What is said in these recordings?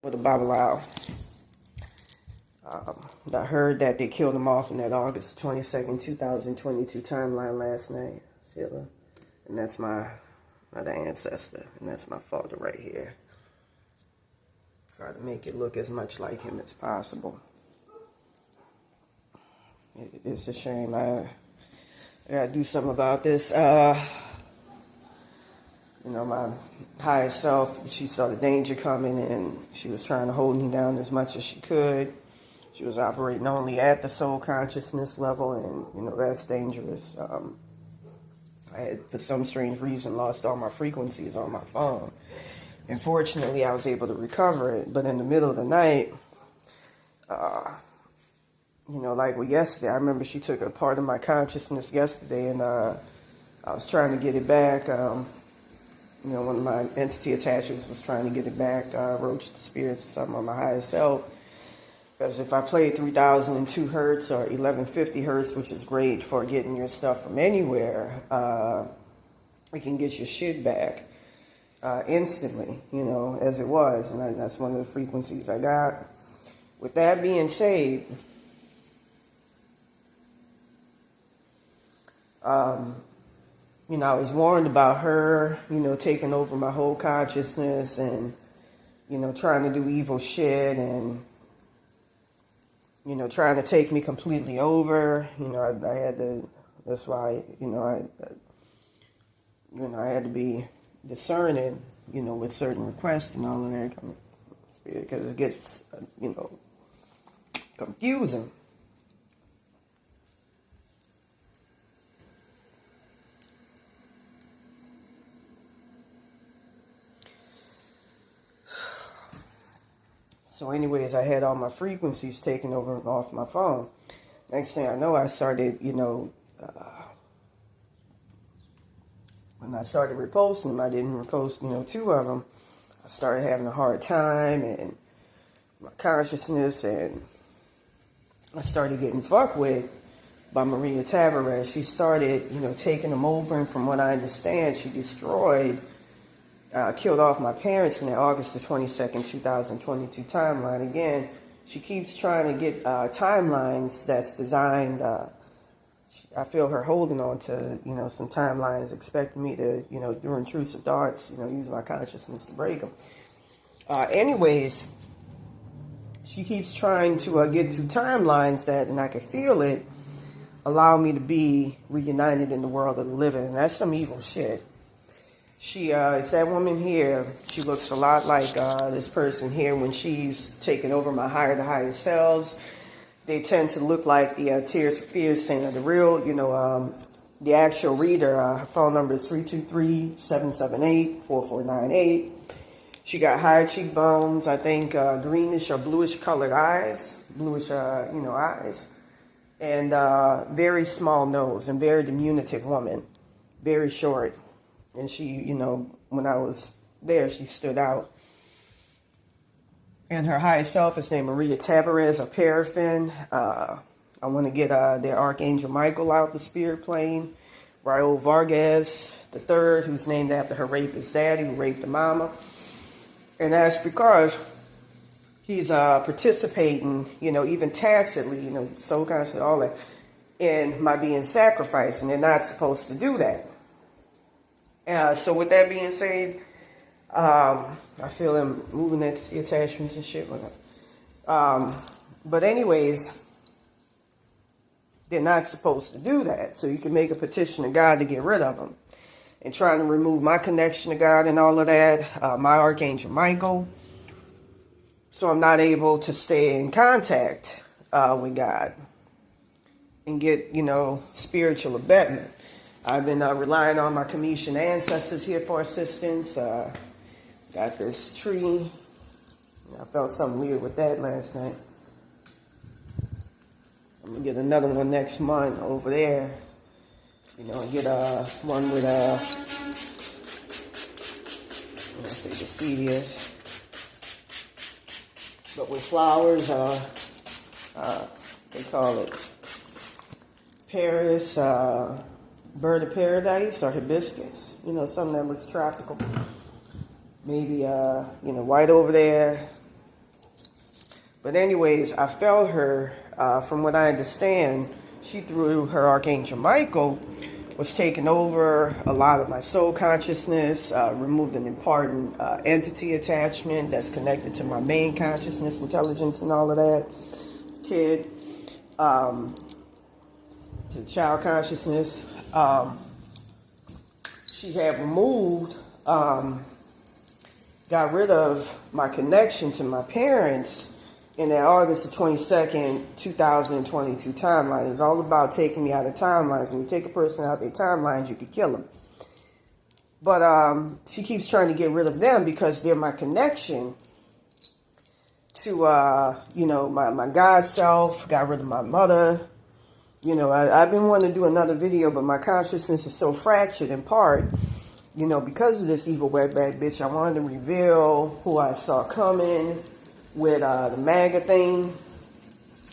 with a Babylao. I heard that they killed him off in that August 22nd, 2022 timeline last night. Zelle. And that's my other ancestor. And that's my father right here. Try to make it look as much like him as possible. It's a shame. I gotta do something about this. You know, my higher self, she saw the danger coming and she was trying to hold me down as much as she could. She was operating only at the soul consciousness level, and, you know, that's dangerous. I had, for some strange reason, lost all my frequencies on my phone. And fortunately, I was able to recover it. But in the middle of the night, you know, like with yesterday, I remember she took a part of my consciousness yesterday, and I was trying to get it back. You know, one of my entity attachers was trying to get it back. Roach the spirits, something on my higher self. Because if I played 3002 hertz or 1150 hertz, which is great for getting your stuff from anywhere, it can get your shit back instantly, you know, as it was. And that's one of the frequencies I got. With that being said, you know, I was warned about her, you know, taking over my whole consciousness and, you know, trying to do evil shit and, you know, trying to take me completely over. You know, I had to, that's why, you know, I had to be discerning, you know, with certain requests and all of that, because it gets, you know, confusing. So anyways, I had all my frequencies taken over off my phone. Next thing I know, I started, you know, when I started reposting them, I didn't repost, you know, 2 of them. I started having a hard time and my consciousness, and I started getting fucked with by Maria Tavarez. She started, you know, taking them over, and from what I understand, she destroyed, killed off my parents in the August the 22nd, 2022 timeline. Again, she keeps trying to get timelines that's designed. I feel her holding on to, you know, some timelines, expecting me to, you know, do intrusive darts, you know, use my consciousness to break them. Anyways, she keeps trying to get to timelines that, and I can feel it, allow me to be reunited in the world of the living. And that's some evil shit. It's that woman here. She looks a lot like this person here when she's taking over my higher to higher selves. They tend to look like the Tears for Fears singer. The real, you know, the actual reader, her phone number is 323-778-4498. She got high cheekbones, I think greenish or bluish colored eyes, bluish, you know, eyes. And very small nose, and very diminutive woman, very short. And she, you know, when I was there, she stood out. And her higher self is named Maria Tavarez or Parafin. I want to get their Archangel Michael out the spirit plane. Raul Vargas III, who's named after her rapist daddy, who raped the mama. And that's because he's participating, you know, even tacitly, you know, soul conscious, all that, in my being sacrificed. And they're not supposed to do that. So with that being said, I feel them moving the attachments and shit. But anyways, they're not supposed to do that. So you can make a petition to God to get rid of them. And trying to remove my connection to God and all of that, my Archangel Michael. So I'm not able to stay in contact with God and get, you know, spiritual abetment. I've been relying on my Commission ancestors here for assistance. Got this tree. I felt something weird with that last night. I'm going to get another one next month over there. You know, and get one with, let's say the cedius. But with flowers, they call it Paris, bird of paradise or hibiscus, you know, something that looks tropical. Maybe, you know, white over there, But anyways, I felt her, from what I understand, she through her Archangel Michael was taking over a lot of my soul consciousness, removed an important entity attachment that's connected to my main consciousness, intelligence, and all of that. Kid, to the child consciousness. She had removed, got rid of my connection to my parents in that August the 22nd, 2022 timeline. It's all about taking me out of timelines. When you take a person out of their timelines, you can kill them. But she keeps trying to get rid of them because they're my connection to, you know, my God self, got rid of my mother. You know, I've been wanting to do another video, but my consciousness is so fractured in part, you know, because of this evil wetback bitch. I wanted to reveal who I saw coming with the MAGA thing,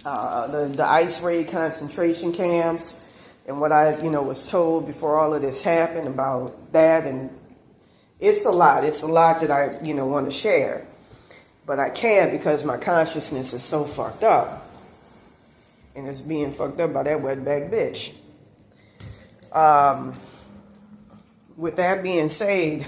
the ice raid concentration camps, and what I, you know, was told before all of this happened about that. And it's a lot. It's a lot that I, you know, want to share. But I can't because my consciousness is so fucked up. And it's being fucked up by that wetback bitch. With that being said,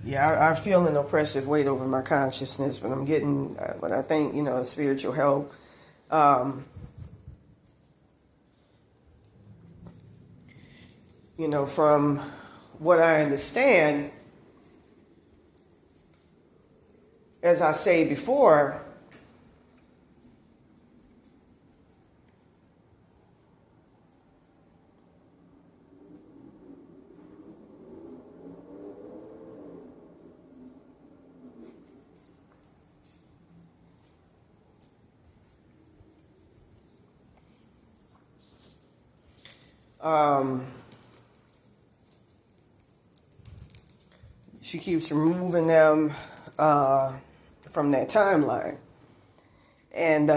yeah, I feel an oppressive weight over my consciousness, but I'm getting, but I think, you know, spiritual help. You know, from what I understand, as I say before, she keeps removing them from that timeline and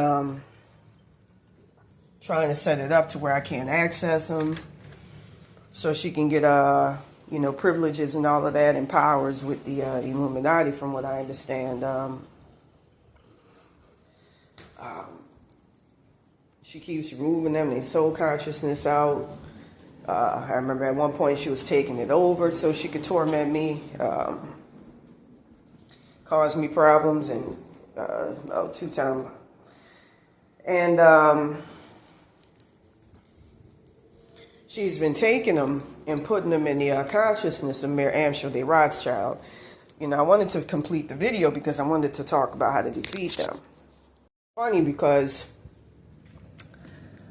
trying to set it up to where I can't access them so she can get you know, privileges and all of that and powers with the Illuminati, from what I understand. She keeps removing them, their soul consciousness out. I remember at one point she was taking it over so she could torment me, cause me problems, and 2 times. And she's been taking them and putting them in the consciousness of Mayor Amschel de Rothschild. You know, I wanted to complete the video because I wanted to talk about how to defeat them. Funny because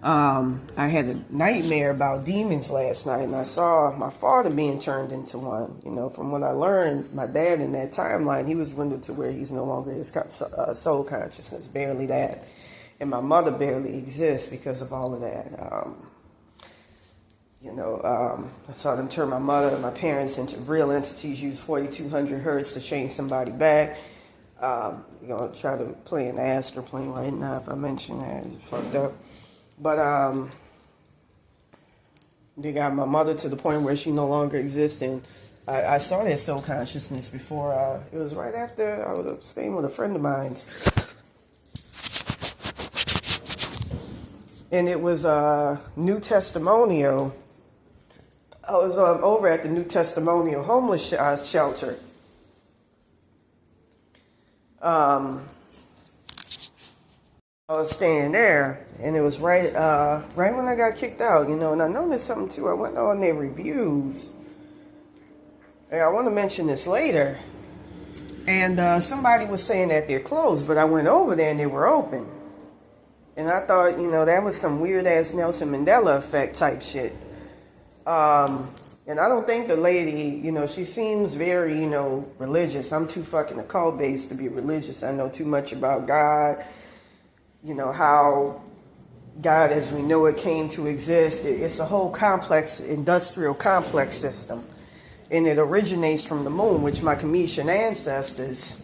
I had a nightmare about demons last night, and I saw my father being turned into one. You know, from what I learned, my dad in that timeline, he was dwindled to where he's no longer his soul consciousness, barely that. And my mother barely exists because of all of that. You know, I saw them turn my mother and my parents into real entities, use 4,200 hertz to change somebody back. You know, try to play an astral plane right now. If I mention that, it's fucked up. But they got my mother to the point where she no longer exists. And I started soul consciousness before. It was right after I was staying with a friend of mine's. And it was New Testimonial. I was over at the New Testimonial homeless shelter. I was staying there, and it was right when I got kicked out, you know. And I noticed something too. I went on their reviews, and I want to mention this later. And somebody was saying that they're closed, but I went over there and they were open. And I thought, you know, that was some weird ass Nelson Mandela effect type shit. And I don't think the lady, you know, she seems very, you know, religious. I'm too fucking occult based to be religious. I know too much about God. You know, how God as we know it came to exist. It's a whole complex, industrial complex system. And it originates from the moon, which my Cometian ancestors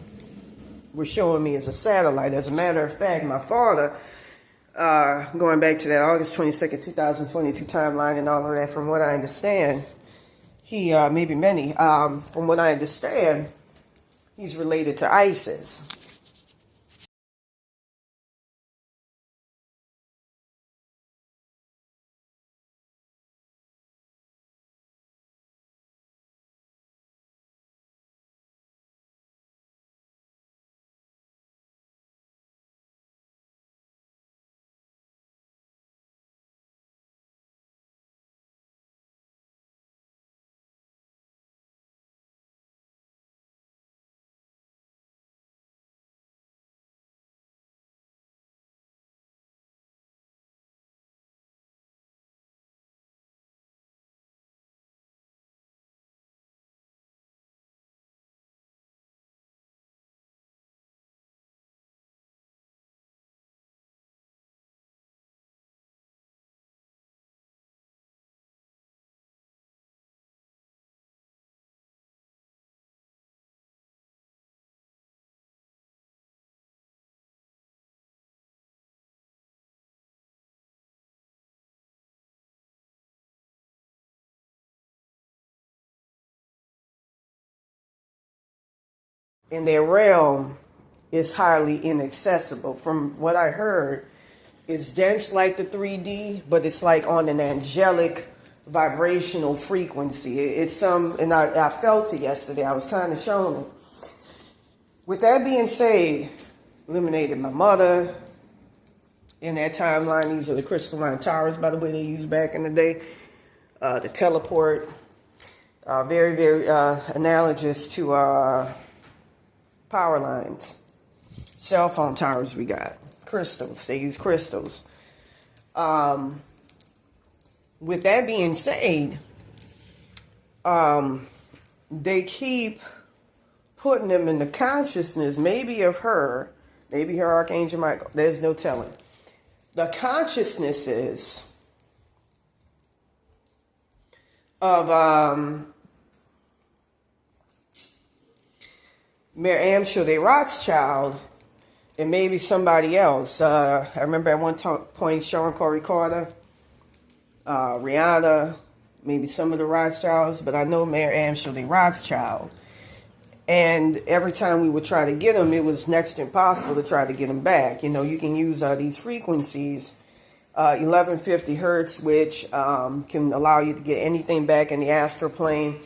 were showing me as a satellite. As a matter of fact, my father, going back to that August 22nd, 2022 timeline and all of that, from what I understand, He, maybe many, from what I understand, he's related to ISIS. In their realm is highly inaccessible. From what I heard, it's dense like the 3D, but it's like on an angelic vibrational frequency. It's some, and I felt it yesterday. I was kind of shown it. With that being said, eliminated my mother. In that timeline, these are the crystalline towers, by the way, they used back in the day to teleport. Very, very analogous to power lines. Cell phone towers we got. Crystals. They use crystals. With that being said, they keep putting them in the consciousness, maybe of her, maybe her Archangel Michael. There's no telling. The consciousnesses of Mayor Amschel Rothschild and maybe somebody else. I remember at one point Sean Corey Carter, Rihanna, maybe some of the Rothschilds, but I know Mayor Amschel Rothschild. And every time we would try to get them, it was next to impossible to try to get them back. You know, you can use these frequencies, 1150 hertz, which can allow you to get anything back in the astral plane.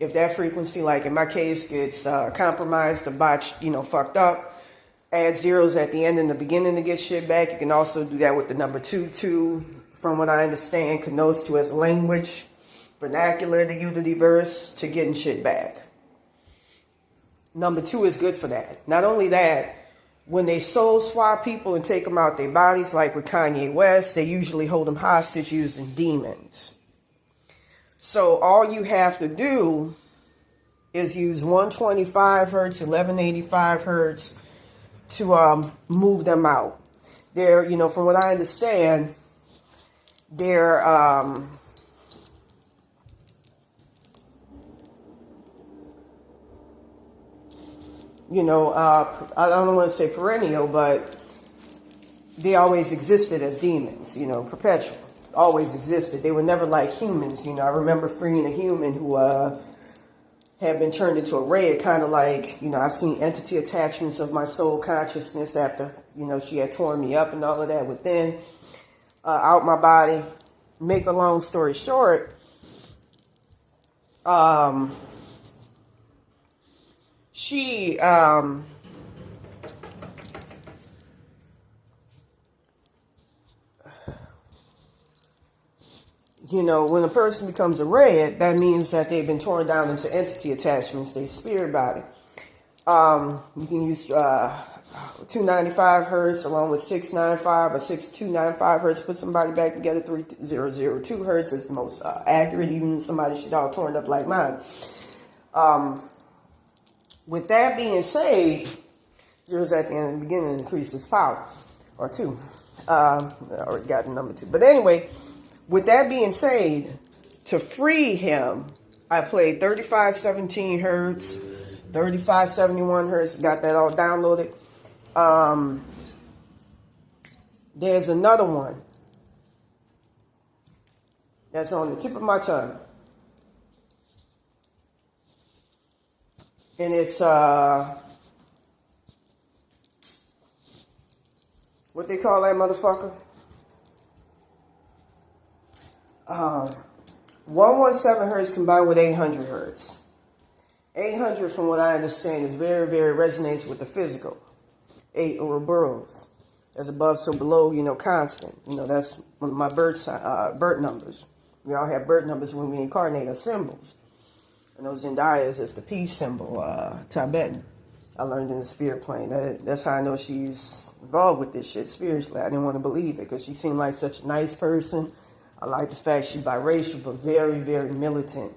If that frequency, like in my case, gets compromised or botched, fucked up, add zeros at the end and the beginning to get shit back. You can also do that with the number 22, from what I understand, connotes to as language, vernacular, the unity verse, to getting shit back. Number 2 is good for that. Not only that, when they soul swap people and take them out their bodies, like with Kanye West, they usually hold them hostage using demons. So all you have to do is use 125 hertz, 1185 hertz to move them out. They're, from what I understand, they're I don't want to say perennial, but they always existed as demons, perpetual. Always existed. They were never like humans. I remember freeing a human who had been turned into a ray. Kind of like, I've seen entity attachments of my soul consciousness after, she had torn me up and all of that within, out my body. Make a long story short, she when a person becomes a red, that means that they've been torn down into entity attachments, their spirit body. You can use 295 hertz along with 695 or 6295 hertz, put somebody back together. 3002 hertz is the most accurate, even somebody shit all torn up like mine. With that being said, zeros at the end and the beginning increases power, or 2. I already got the number 2. But anyway, with that being said, to free him, I played 3517 hertz, 3571 hertz, got that all downloaded. There's another one that's on the tip of my tongue. And it's, what they call that motherfucker? 117 hertz combined with 800 hertz. 800, from what I understand, is very, very resonates with the physical. 8 Ouroboros. As above, so below, constant. That's one of my birth numbers. We all have birth numbers when we incarnate as symbols. And those Zendayas is the peace symbol, Tibetan. I learned in the spirit plane. That's how I know she's involved with this shit spiritually. I didn't want to believe it because she seemed like such a nice person. I like the fact she's biracial, but very, very militant.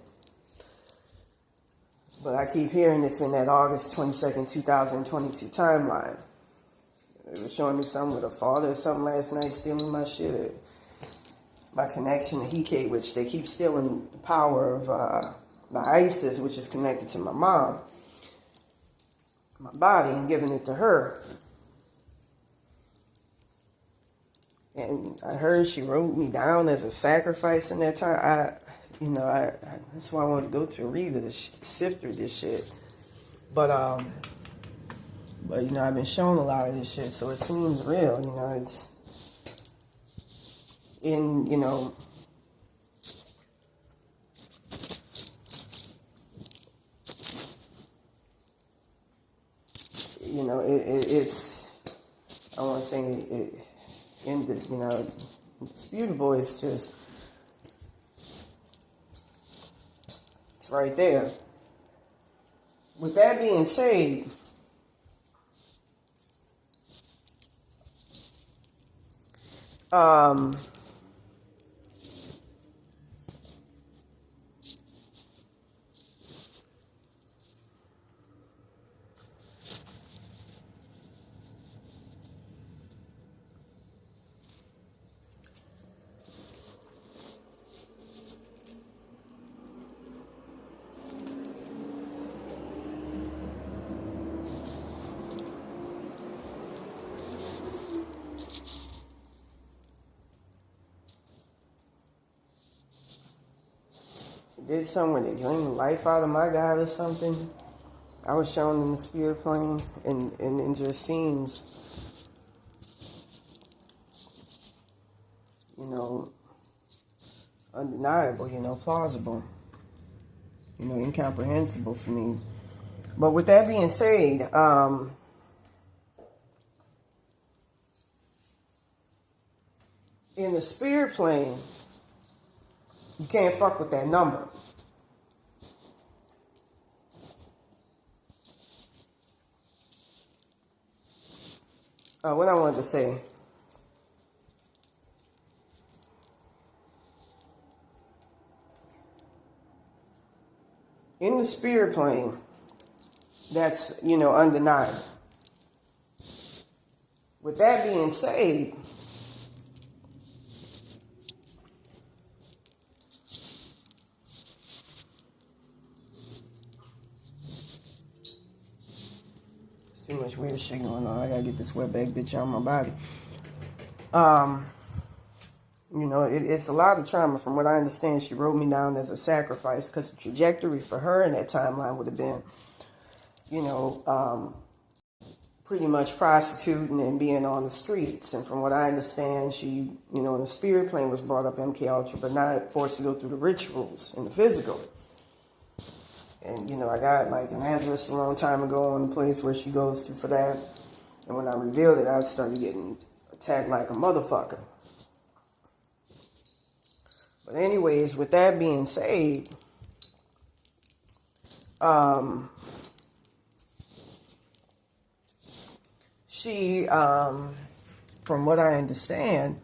But I keep hearing it's in that August 22nd, 2022 timeline. They were showing me something with a father or something last night stealing my shit. My connection to Hike, which they keep stealing the power of the Isis, which is connected to my mom, my body, and giving it to her. And I heard she wrote me down as a sacrifice in that time. That's why I wanted to go to a reader to sift through this shit. But I've been shown a lot of this shit, so it seems real. It's in it's, I want to say it in the, it's beautiful. It's just, it's right there. With that being said, did someone that drained the life out of my God or something. I was shown in the spirit plane, and it just seems, undeniable, plausible, incomprehensible for me. But with that being said, in the spirit plane, you can't fuck with that number. What I wanted to say. In the spirit plane, that's, undeniable. With that being said, too much weird shit going on. I gotta get this wetback bitch out of my body. It's a lot of trauma. From what I understand, she wrote me down as a sacrifice because the trajectory for her in that timeline would have been, pretty much prostituting and being on the streets. And from what I understand, she, in the spirit plane was brought up MK Ultra, but not forced to go through the rituals in the physical. And, I got like an address a long time ago on the place where she goes to for that. And when I revealed it, I started getting attacked like a motherfucker. But anyways, with that being said, she, from what I understand,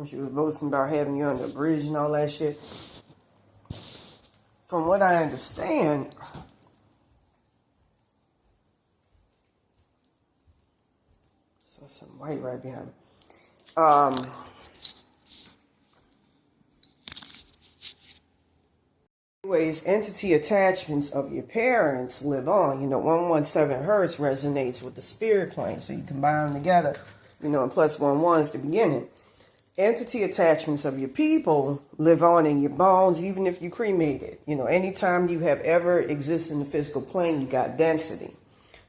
she was boasting about having you on the bridge and all that shit. From what I understand, so some white right behind me. Anyways, entity attachments of your parents live on. 117 hertz resonates with the spirit plane. So you combine them together, and plus 11 is the beginning. entity attachments of your people live on in your bones, even if you cremate it. You know, anytime you have ever existed in the physical plane, you got density.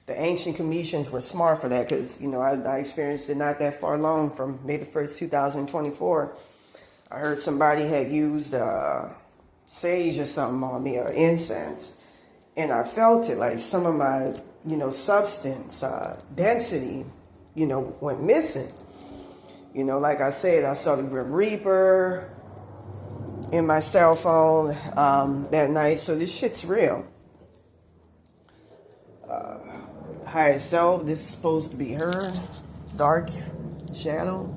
The ancient Cometians were smart for that because, you know, I experienced it not that far long from May the 1st, 2024. I heard somebody had used sage or something on me, or incense, and I felt it, like some of my, you know, substance, density, you know, went missing. You know, like I said, I saw the Grim Reaper in my cell phone that night, so this shit's real. Higher self, this is supposed to be her, dark shadow.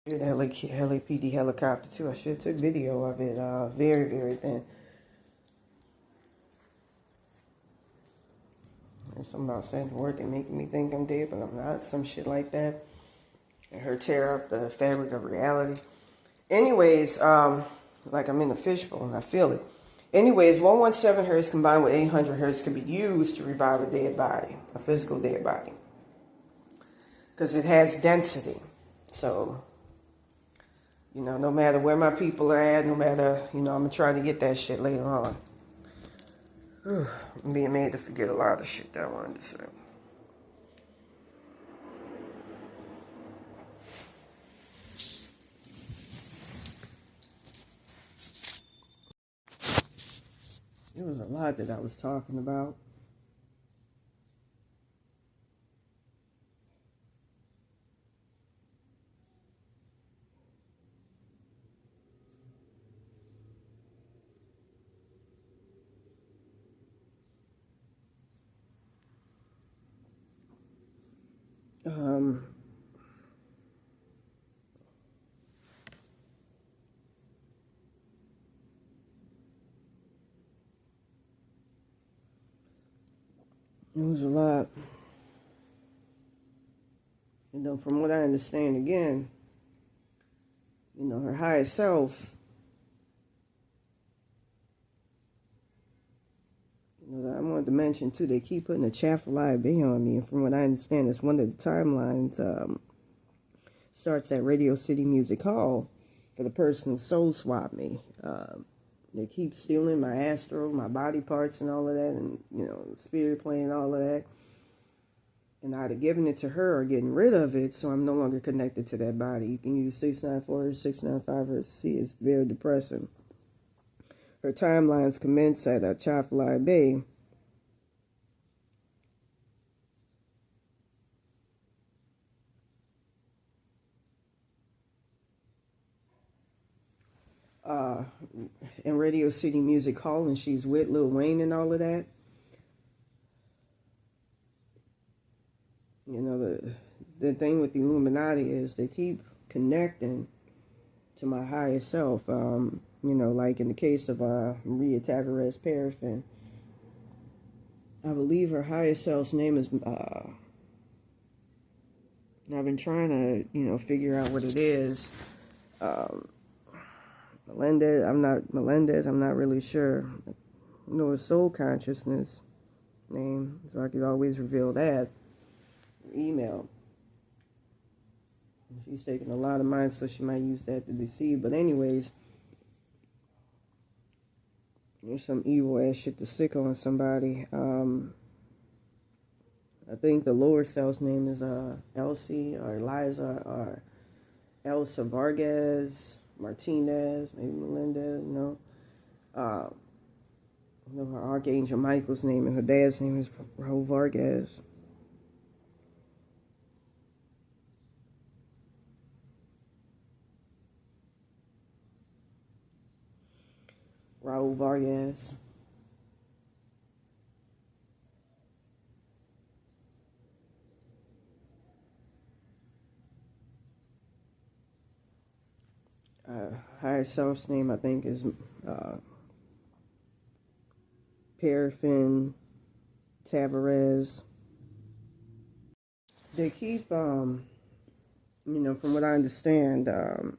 The LAPD helicopter too. I should have took video of it. Very, very thin. And something about saying the word they making me think I'm dead, but I'm not. Some shit like that. And her tear up the fabric of reality. Anyways, like I'm in a fishbowl and I feel it. Anyways, 117 hertz combined with 800 hertz can be used to revive a dead body, a physical dead body, because it has density. So, you know, no matter where my people are at, no matter, you know, I'm going to try to get that shit later on. I'm being made to forget a lot of shit that I wanted to say. There was a lot that I was talking about. It was a lot. You know, from what I understand, again, you know, her higher self, you know, I wanted to mention too, they keep putting a Chafalai Bay on me, and from what I understand, it's one of the timelines, starts at Radio City Music Hall for the person who soul swapped me. They keep stealing my astral, my body parts and all of that, and, you know, spirit plane, all of that. And either giving it to her or getting rid of it, so I'm no longer connected to that body. You can use 694 or 695 or see, it's very depressing. Her timelines commence at Chafalai Bay. In Radio City Music Hall, and she's with Lil Wayne and all of that. You know, the thing with the Illuminati is they keep connecting to my higher self. You know, like in the case of Maria Tavarez Parafin, I believe her higher self's name is, I've been trying to, you know, figure out what it is. Melendez, I'm not really sure. You know, it's soul consciousness name, so I could always reveal that. Email. She's taking a lot of mine, so she might use that to deceive. But anyways, there's some evil ass shit to sick on somebody. I think the lower self's name is Elsie or Eliza or Elsa Vargas Martinez, maybe Melinda, you know. You know, her Archangel Michael's name and her dad's name is Raul Vargas. Raul Vargas. higher self's name, I think, is Parafin, Tavarez. They keep, from what I understand, her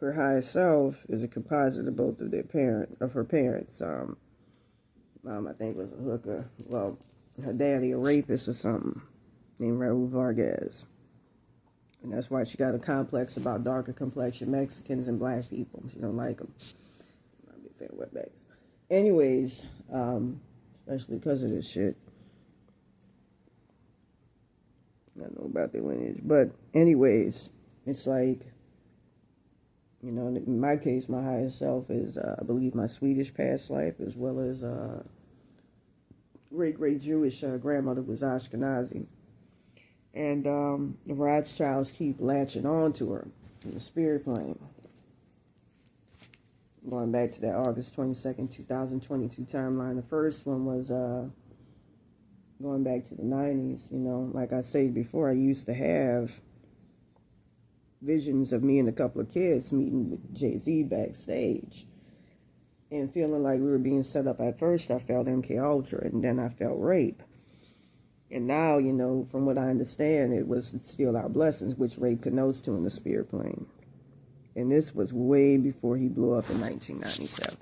higher self is a composite of both of her parents. Mom, I think, was a hooker. Well, her daddy a rapist or something named Raul Vargas. And that's why she got a complex about darker complexion Mexicans and black people. She don't like them. I'm not a big fan of wetbacks. Anyways, especially because of this shit. I don't know about their lineage. But anyways, it's like, in my case, my higher self is, I believe, my Swedish past life, as well as great Jewish grandmother was Ashkenazi. And the Rothschilds keep latching on to her in the spirit plane. Going back to that August 22nd, 2022 timeline. The first one was going back to the 90s. Like I said before, I used to have visions of me and a couple of kids meeting with Jay-Z backstage. And feeling like we were being set up. At first, I felt MK Ultra, and then I felt rape. And now, from what I understand, it was still our blessings, which rape connotes to in the spirit plane. And this was way before he blew up in 1997.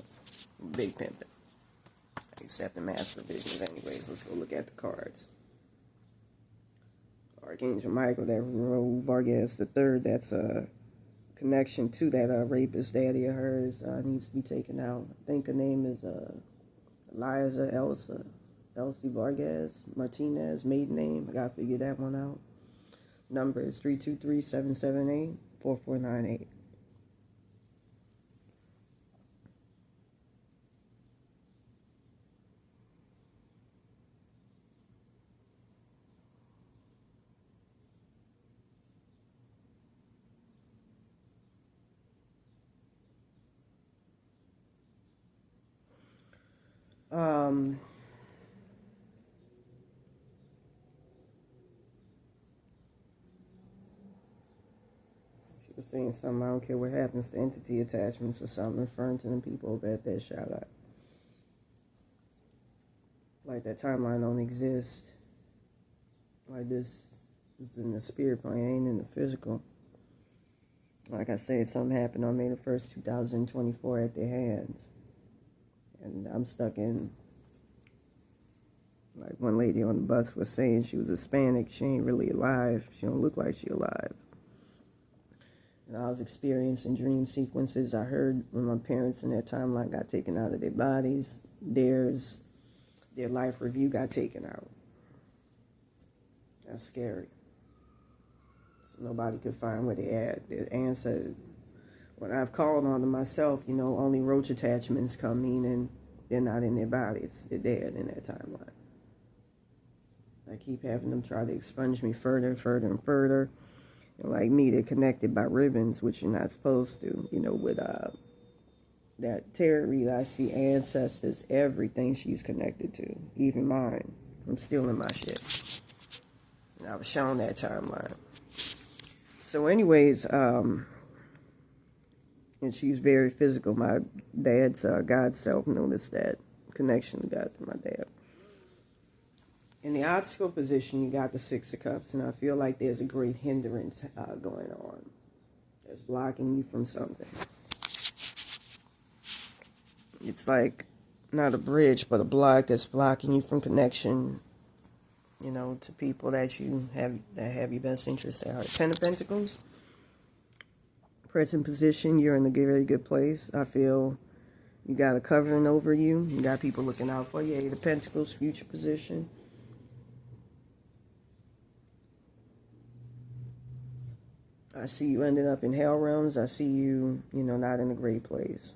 Big pimpin'. Except the master visions anyways. Let's go look at the cards. Archangel Michael, that Raul Vargas the Third, that's a connection to that rapist daddy of hers, needs to be taken out. I think her name is Elsie Vargas Martinez, maiden name. I gotta figure that one out. Number is 323-778-4498. She was saying something, I don't care what happens to entity attachments or something, referring to them people that shout out. Like that timeline don't exist. Like this is in the spirit plane, ain't in the physical. Like I said, something happened on May the 1st, 2024 at their hands. And I'm stuck in, like one lady on the bus was saying she was Hispanic. She ain't really alive. She don't look like she alive. And I was experiencing dream sequences. I heard when my parents in that timeline got taken out of their bodies, their life review got taken out. That's scary. So nobody could find where they at. The answer, when I've called on them myself, only roach attachments come, meaning they're not in their bodies. They're dead in that timeline. I keep having them try to expunge me further and further and further. And like me, they're connected by ribbons, which you're not supposed to. With that tarot read, I see ancestors, everything she's connected to, even mine, from stealing my shit. And I was shown that timeline. So anyways, and she's very physical. My dad's God self noticed that connection to God through my dad. In the obstacle position, you got the Six of Cups, and I feel like there's a great hindrance going on that's blocking you from something. It's like not a bridge, but a block that's blocking you from connection, to people that have your best interests at heart. Ten of Pentacles. Present position, you're in a very good place. I feel you got a covering over you. You got people looking out for you. Eight of Pentacles, future position. I see you ending up in hell realms. I see you, not in a great place.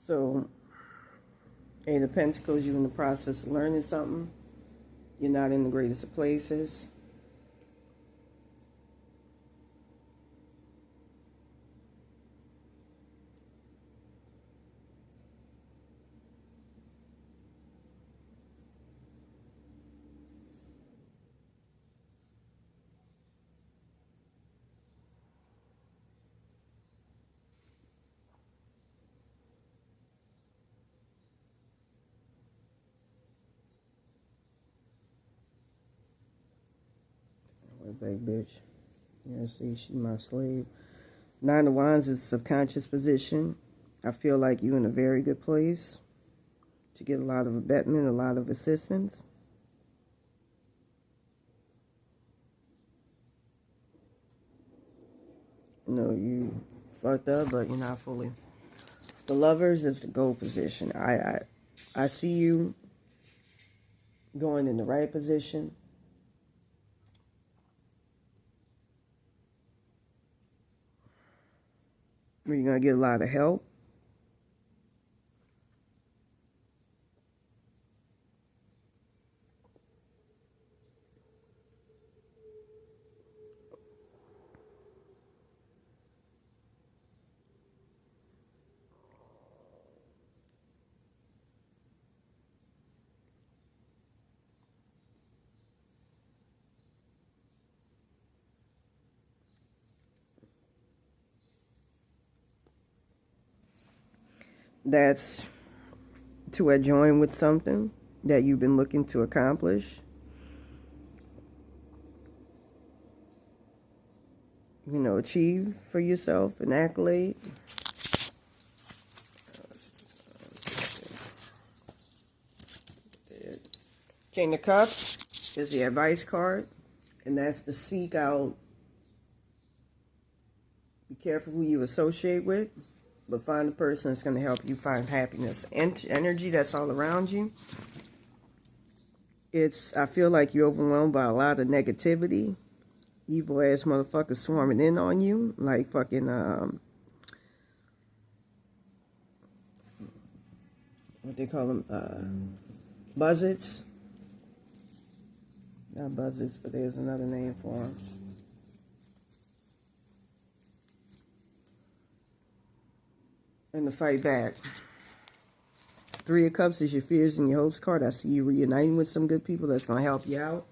So, Eight of Pentacles, you're in the process of learning something. You're not in the greatest of places. Back, bitch. Yeah, see, she my slave. Nine of Wands is a subconscious position. I feel like you're in a very good place to get a lot of abetment, a lot of assistance. You know, you fucked up, but you're not fully. The Lovers is the goal position. I see you going in the right position. Where you're going to get a lot of help. That's to adjoin with something that you've been looking to accomplish. You know, achieve for yourself an accolade. King of Cups is the advice card, and that's to seek out. Be careful who you associate with, but find a person that's going to help you find happiness. Energy that's all around you. I feel like you're overwhelmed by a lot of negativity. Evil ass motherfuckers swarming in on you. Like fucking, what they call them? Buzzards. Not buzzards, but there's another name for them. And to fight back. Three of Cups is your fears and your hopes card. I see you reuniting with some good people that's going to help you out.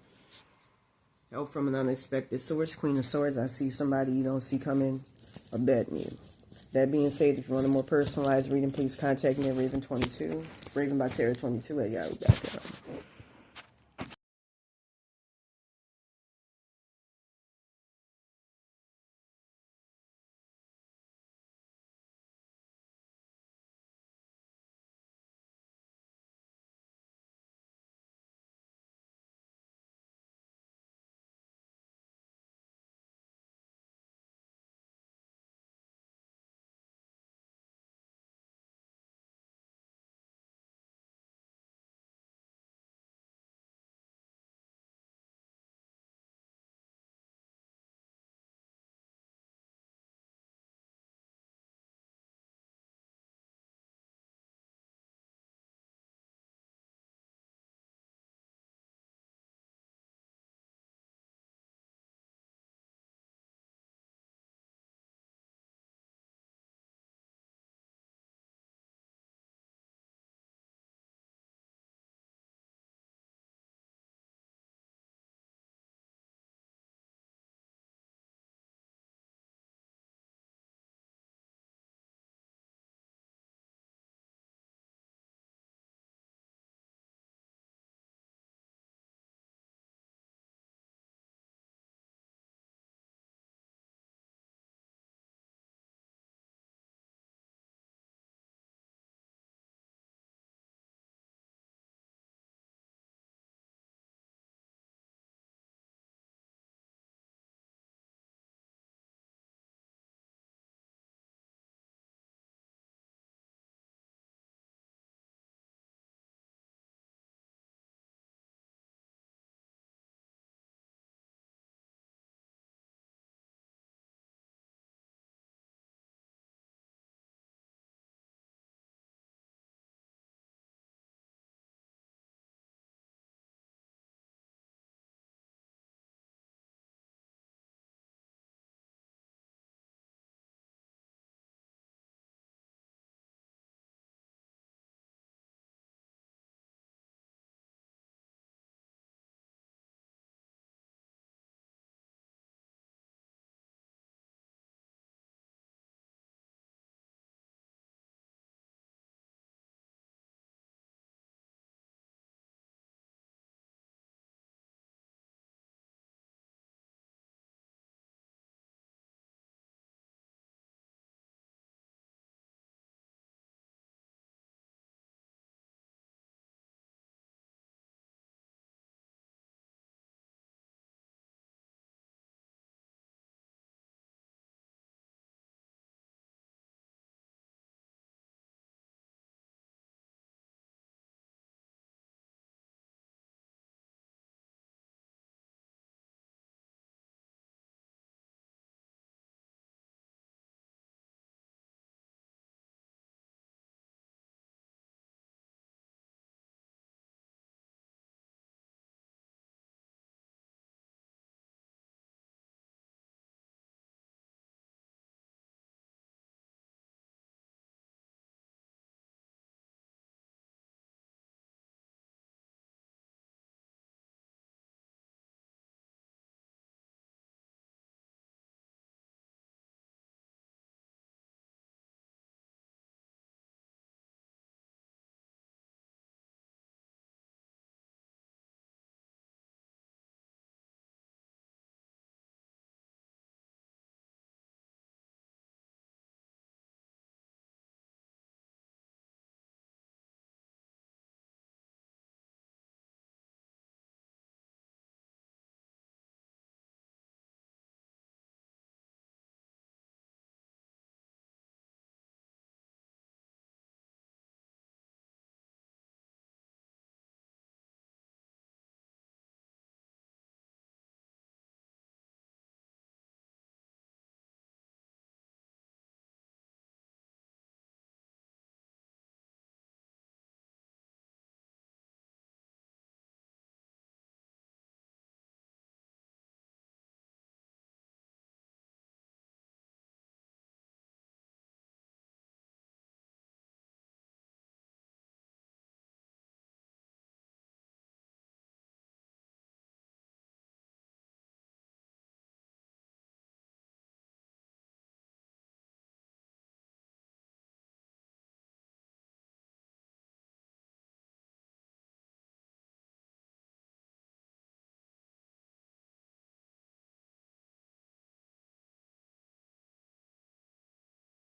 Help from an unexpected source. Queen of Swords, I see somebody you don't see coming or betting you. That being said, if you want a more personalized reading, please contact me at Raven22. Raven by Terra 22 at yahoo.com.